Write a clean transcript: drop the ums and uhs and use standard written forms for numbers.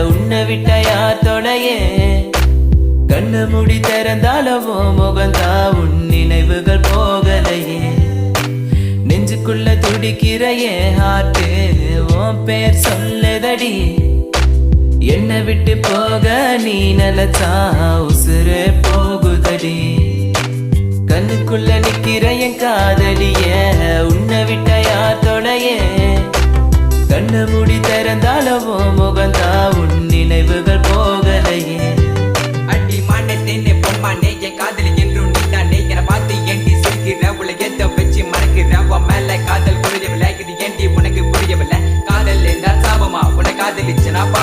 உன்னை விட்ட யார் தொடையே கண்ணு முடி திறந்தாலவோ முகந்தா உன் நினைவுகள் போகலையே நெஞ்சுக்குள்ள துடிக்கிறையே ஹார்ட்டு உன் பேர் சொல்லுதடி என்னை விட்டு போக நீ நினைச்சா உசுறு போகுதடி கண்ணுக்குள்ள நிக்கிற என் காதலிய உன்னை விட்ட யார் தொடையே கண்ணு முடி திறந்தாலவோ முகந்தா